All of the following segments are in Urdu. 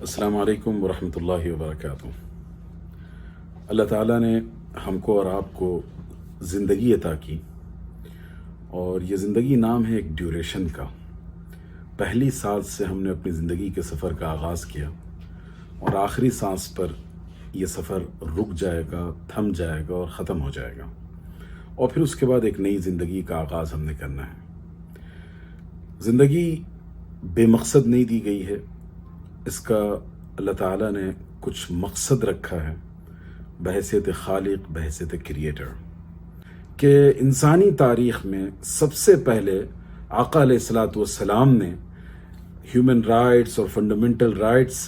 السلام علیکم ورحمۃ اللہ وبرکاتہ۔ اللہ تعالیٰ نے ہم کو اور آپ کو زندگی عطا کی، اور یہ زندگی نام ہے ایک ڈیوریشن کا۔ پہلی سانس سے ہم نے اپنی زندگی کے سفر کا آغاز کیا، اور آخری سانس پر یہ سفر رک جائے گا، تھم جائے گا اور ختم ہو جائے گا، اور پھر اس کے بعد ایک نئی زندگی کا آغاز ہم نے کرنا ہے۔ زندگی بے مقصد نہیں دی گئی ہے، اس کا اللہ تعالیٰ نے کچھ مقصد رکھا ہے بحیثیت خالق، بحیثیت کریٹر، کہ انسانی تاریخ میں سب سے پہلے آقا علیہ الصلاۃ والسلام نے ہیومن رائٹس اور فنڈامنٹل رائٹس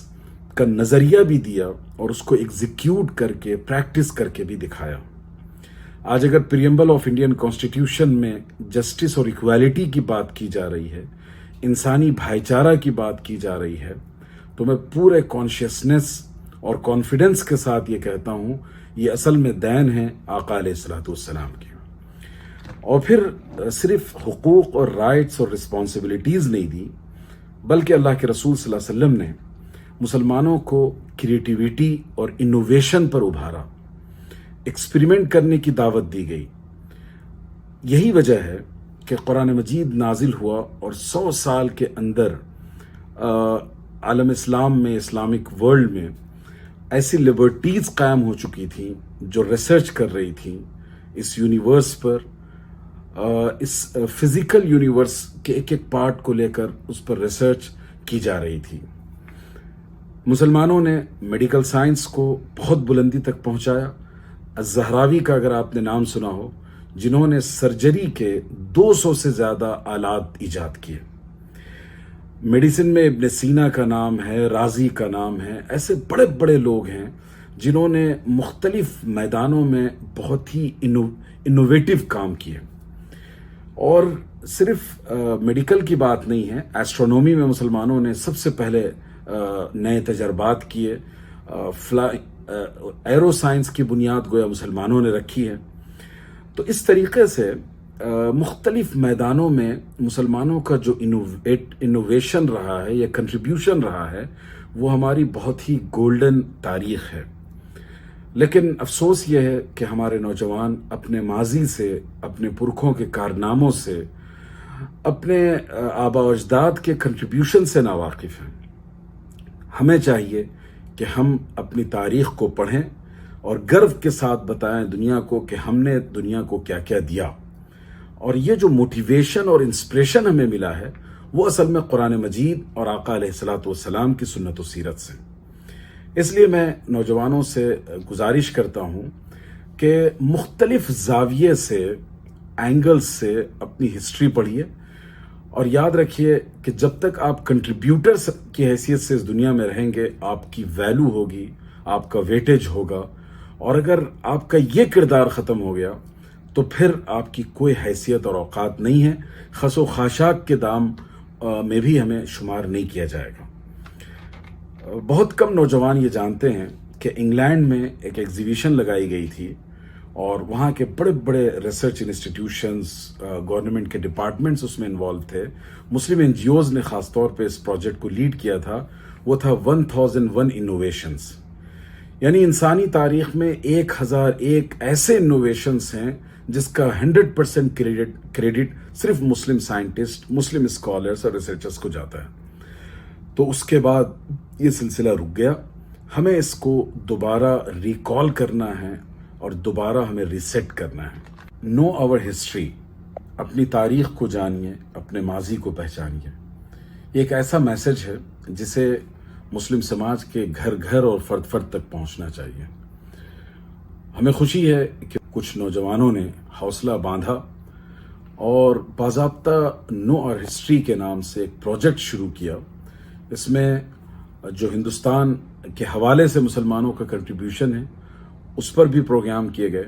کا نظریہ بھی دیا، اور اس کو ایگزیکیوٹ کر کے، پریکٹس کر کے بھی دکھایا۔ آج اگر پریمبل آف انڈین کانسٹیٹیوشن میں جسٹس اور ایکویلٹی کی بات کی جا رہی ہے، انسانی بھائی چارہ کی بات کی جا رہی ہے، تو میں پورے کانشیسنس اور کانفیڈنس کے ساتھ یہ کہتا ہوں، یہ اصل میں دین ہے آقا علیہ الصلوۃ والسلام کی۔ اور پھر صرف حقوق اور رائٹس اور رسپانسبلٹیز نہیں دی، بلکہ اللہ کے رسول صلی اللہ علیہ وسلم نے مسلمانوں کو کریٹیویٹی اور انوویشن پر ابھارا، ایکسپیریمنٹ کرنے کی دعوت دی گئی۔ یہی وجہ ہے کہ قرآن مجید نازل ہوا، اور 100 سال کے اندر عالم اسلام میں، اسلامک ورلڈ میں ایسی لبرٹیز قائم ہو چکی تھیں جو ریسرچ کر رہی تھیں اس یونیورس پر، اس فزیکل یونیورس کے ایک ایک پارٹ کو لے کر اس پر ریسرچ کی جا رہی تھی۔ مسلمانوں نے میڈیکل سائنس کو بہت بلندی تک پہنچایا۔ الزہراوی کا اگر آپ نے نام سنا ہو، جنہوں نے سرجری کے 200 سے زیادہ آلات ایجاد کیے۔ میڈیسن میں ابن سینا کا نام ہے، رازی کا نام ہے، ایسے بڑے بڑے لوگ ہیں جنہوں نے مختلف میدانوں میں بہت ہی انوویٹو کام کیے۔ اور صرف میڈیکل کی بات نہیں ہے، ایسٹرونومی میں مسلمانوں نے سب سے پہلے نئے تجربات کیے۔ ایرو سائنس کی بنیاد گویا مسلمانوں نے رکھی ہے۔ تو اس طریقے سے مختلف میدانوں میں مسلمانوں کا جو انوویشن رہا ہے یا کنٹریبیوشن رہا ہے، وہ ہماری بہت ہی گولڈن تاریخ ہے۔ لیکن افسوس یہ ہے کہ ہمارے نوجوان اپنے ماضی سے، اپنے پرکھوں کے کارناموں سے، اپنے آباء و اجداد کے کنٹریبیوشن سے ناواقف ہیں۔ ہمیں چاہیے کہ ہم اپنی تاریخ کو پڑھیں اور گرو کے ساتھ بتائیں دنیا کو کہ ہم نے دنیا کو کیا کیا دیا۔ اور یہ جو موٹیویشن اور انسپریشن ہمیں ملا ہے، وہ اصل میں قرآن مجید اور آقا علیہ الصلوۃ والسلام کی سنت و سیرت سے۔ اس لیے میں نوجوانوں سے گزارش کرتا ہوں کہ مختلف زاویے سے، اینگل سے اپنی ہسٹری پڑھیے، اور یاد رکھیے کہ جب تک آپ کنٹریبیوٹر کی حیثیت سے اس دنیا میں رہیں گے، آپ کی ویلیو ہوگی، آپ کا ویٹیج ہوگا۔ اور اگر آپ کا یہ کردار ختم ہو گیا تو پھر آپ کی کوئی حیثیت اور اوقات نہیں ہے، خس و خاشاک کے دام میں بھی ہمیں شمار نہیں کیا جائے گا۔ بہت کم نوجوان یہ جانتے ہیں کہ انگلینڈ میں ایک ایگزیبیشن لگائی گئی تھی، اور وہاں کے بڑے بڑے ریسرچ انسٹیٹیوشنز، گورنمنٹ کے ڈپارٹمنٹس اس میں انوالو تھے۔ مسلم این جی اوز نے خاص طور پہ اس پروجیکٹ کو لیڈ کیا تھا۔ وہ تھا 1001 انوویشنز، یعنی انسانی تاریخ میں 1001 ایسے انوویشنز ہیں جس کا 100% کریڈٹ صرف مسلم سائنٹسٹ، مسلم اسکالرز اور ریسرچرز کو جاتا ہے۔ تو اس کے بعد یہ سلسلہ رک گیا۔ ہمیں اس کو دوبارہ ریکال کرنا ہے، اور دوبارہ ہمیں ریسیٹ کرنا ہے۔ نو آور ہسٹری، اپنی تاریخ کو جانیے، اپنے ماضی کو پہچانیے۔ یہ ایک ایسا میسج ہے جسے مسلم سماج کے گھر گھر اور فرد فرد تک پہنچنا چاہیے۔ ہمیں خوشی ہے کہ کچھ نوجوانوں نے حوصلہ باندھا اور باضابطہ نو اور ہسٹری کے نام سے ایک پروجیکٹ شروع کیا۔ اس میں جو ہندوستان کے حوالے سے مسلمانوں کا کنٹریبیوشن ہے، اس پر بھی پروگرام کیے گئے،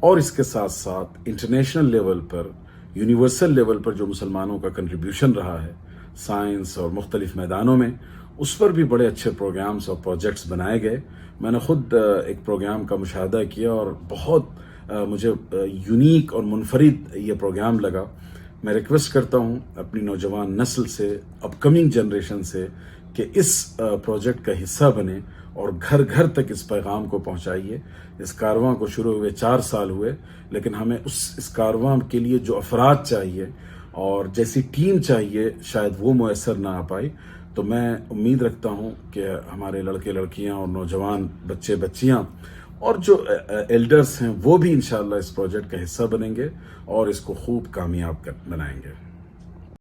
اور اس کے ساتھ ساتھ انٹرنیشنل لیول پر، یونیورسل لیول پر جو مسلمانوں کا کنٹریبیوشن رہا ہے سائنس اور مختلف میدانوں میں، اس پر بھی بڑے اچھے پروگرامز اور پروجیکٹس بنائے گئے۔ میں نے خود ایک پروگرام کا مشاہدہ کیا، اور بہت مجھے یونیک اور منفرد یہ پروگرام لگا۔ میں ریکویسٹ کرتا ہوں اپنی نوجوان نسل سے، اپ کمنگ جنریشن سے، کہ اس پروجیکٹ کا حصہ بنیں اور گھر گھر تک اس پیغام کو پہنچائیے. اس کارواں کو شروع ہوئے 4 سال ہوئے، لیکن ہمیں اس کارواں کے لیے جو افراد چاہیے اور جیسی ٹیم چاہیے شاید وہ میسر نہ آ پائی. تو میں امید رکھتا ہوں کہ ہمارے لڑکے لڑکیاں اور نوجوان بچے بچیاں اور جو ایلڈرز ہیں وہ بھی انشاءاللہ اس پروجیکٹ کا حصہ بنیں گے اور اس کو خوب کامیاب بنائیں گے.